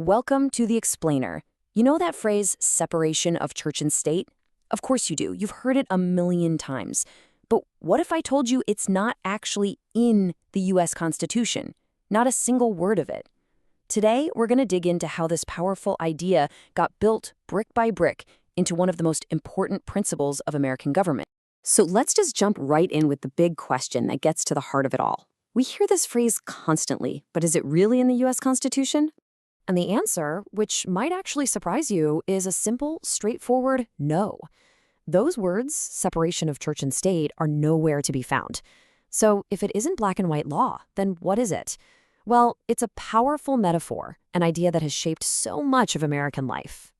Welcome to The Explainer. You know that phrase, separation of church and state? Of course you do. You've heard it a million times. But what if I told you it's not actually in the U.S. Constitution? Not a single word of it. Today, we're going to dig into how this powerful idea got built brick by brick into one of the most important principles of American government. So let's just jump right in with the big question that gets to the heart of it all. We hear this phrase constantly, but is it really in the U.S. Constitution? And the answer, which might actually surprise you, is a simple, straightforward no. Those words, separation of church and state, are nowhere to be found. So if it isn't black and white law, then what is it? Well, it's a powerful metaphor, an idea that has shaped so much of American life.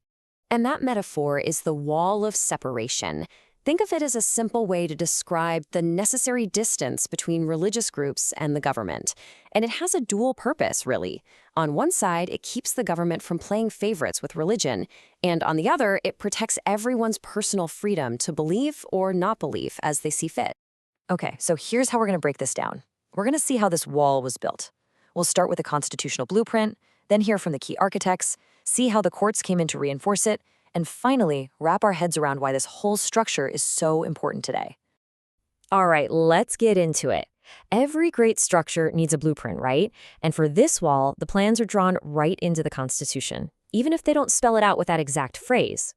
And that metaphor is the wall of separation. Think of it as a simple way to describe the necessary distance between religious groups and the government. And it has a dual purpose, really. On one side, it keeps the government from playing favorites with religion, and on the other, it protects everyone's personal freedom to believe or not believe as they see fit. Okay, so here's how we're going to break this down. We're going to see how this wall was built. We'll start with a constitutional blueprint, then hear from the key architects, see how the courts came in to reinforce it, and finally, wrap our heads around why this whole structure is so important today. All right, let's get into it. Every great structure needs a blueprint, right? And for this wall, the plans are drawn right into the Constitution, even if they don't spell it out with that exact phrase.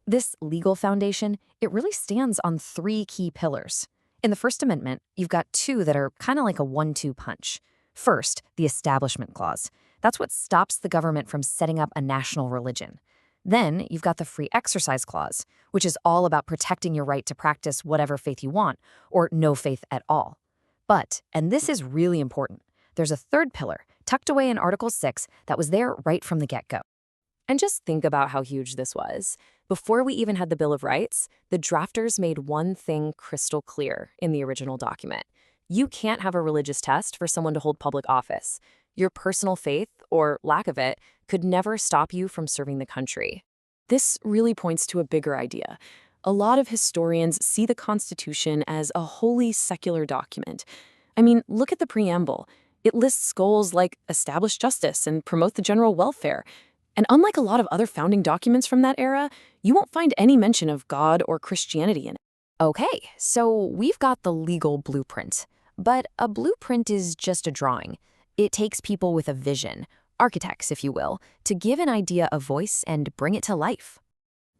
This legal foundation, it really stands on three key pillars. In the First Amendment, you've got two that are kind of like a 1-2 punch. First, the Establishment Clause. That's what stops the government from setting up a national religion. Then you've got the Free Exercise Clause, which is all about protecting your right to practice whatever faith you want, or no faith at all. But, and this is really important, there's a third pillar, tucked away in Article 6, that was there right from the get-go. And just think about how huge this was. Before we even had the Bill of Rights, the drafters made one thing crystal clear in the original document. You can't have a religious test for someone to hold public office. Your personal faith, or lack of it, could never stop you from serving the country. This really points to a bigger idea. A lot of historians see the Constitution as a wholly secular document. I mean, look at the preamble. It lists goals like establish justice and promote the general welfare. And unlike a lot of other founding documents from that era, you won't find any mention of God or Christianity in it. Okay, so we've got the legal blueprint. But a blueprint is just a drawing. It takes people with a vision, architects, if you will, to give an idea a voice and bring it to life.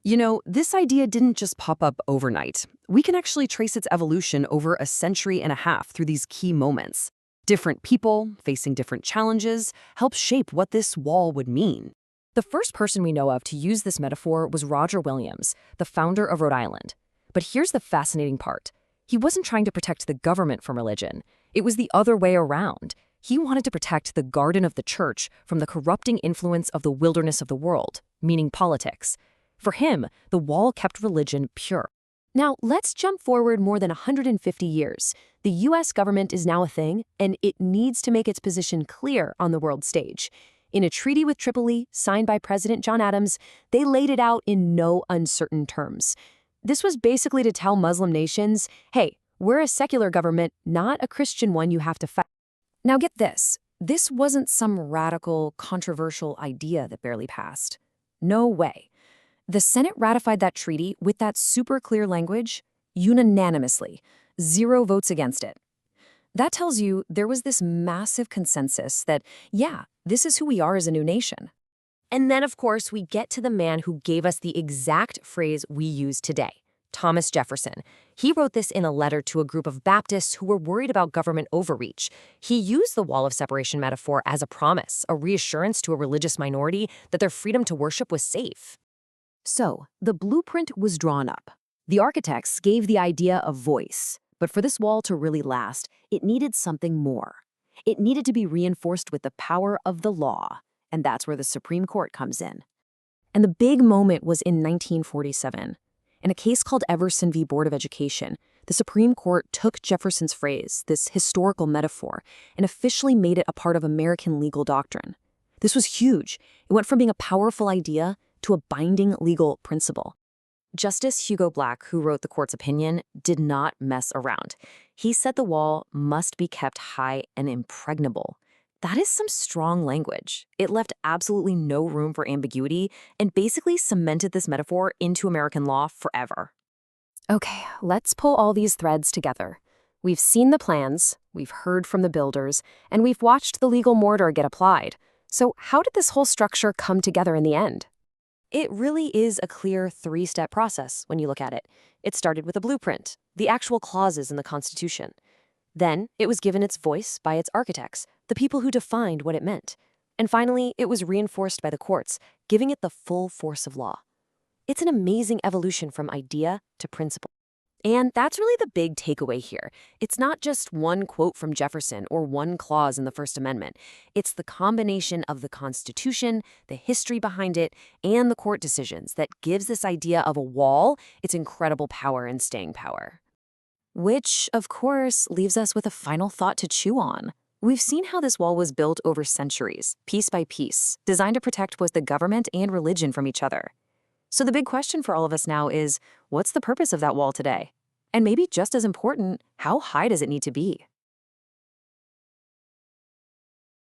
You know, this idea didn't just pop up overnight. We can actually trace its evolution over a century and a half through these key moments. Different people, facing different challenges, help shape what this wall would mean. The first person we know of to use this metaphor was Roger Williams, the founder of Rhode Island. But here's the fascinating part. He wasn't trying to protect the government from religion. It was the other way around. He wanted to protect the garden of the church from the corrupting influence of the wilderness of the world, meaning politics. For him, the wall kept religion pure. Now, let's jump forward more than 150 years. The U.S. government is now a thing, and it needs to make its position clear on the world stage. In a Treaty with Tripoli, signed by President John Adams, they laid it out in no uncertain terms. This was basically to tell Muslim nations, hey, we're a secular government, not a Christian one you have to fight. Now get this. This wasn't some radical, controversial idea that barely passed. No way. The Senate ratified that treaty with that super clear language unanimously. 0 votes against it. That tells you there was this massive consensus that, yeah, this is who we are as a new nation. And then, of course, we get to the man who gave us the exact phrase we use today, Thomas Jefferson. He wrote this in a letter to a group of Baptists who were worried about government overreach. He used the wall of separation metaphor as a promise, a reassurance to a religious minority that their freedom to worship was safe. So, the blueprint was drawn up. The architects gave the idea a voice, but for this wall to really last, it needed something more. It needed to be reinforced with the power of the law, and that's where the Supreme Court comes in. And the big moment was in 1947. In a case called Everson v. Board of Education, the Supreme Court took Jefferson's phrase, this historical metaphor, and officially made it a part of American legal doctrine. This was huge. It went from being a powerful idea to a binding legal principle. Justice Hugo Black, who wrote the court's opinion, did not mess around. He said the wall must be kept high and impregnable. That is some strong language. It left absolutely no room for ambiguity and basically cemented this metaphor into American law forever. Okay, let's pull all these threads together. We've seen the plans, we've heard from the builders, and we've watched the legal mortar get applied. So how did this whole structure come together in the end? It really is a clear three-step process when you look at it. It started with a blueprint, the actual clauses in the Constitution. Then it was given its voice by its architects, the people who defined what it meant. And finally, it was reinforced by the courts, giving it the full force of law. It's an amazing evolution from idea to principle. And that's really the big takeaway here. It's not just one quote from Jefferson or one clause in the First Amendment. It's the combination of the Constitution, the history behind it, and the court decisions that gives this idea of a wall its incredible power and staying power. Which, of course, leaves us with a final thought to chew on. We've seen how this wall was built over centuries, piece by piece, designed to protect both the government and religion from each other. So the big question for all of us now is, what's the purpose of that wall today? And maybe just as important, how high does it need to be?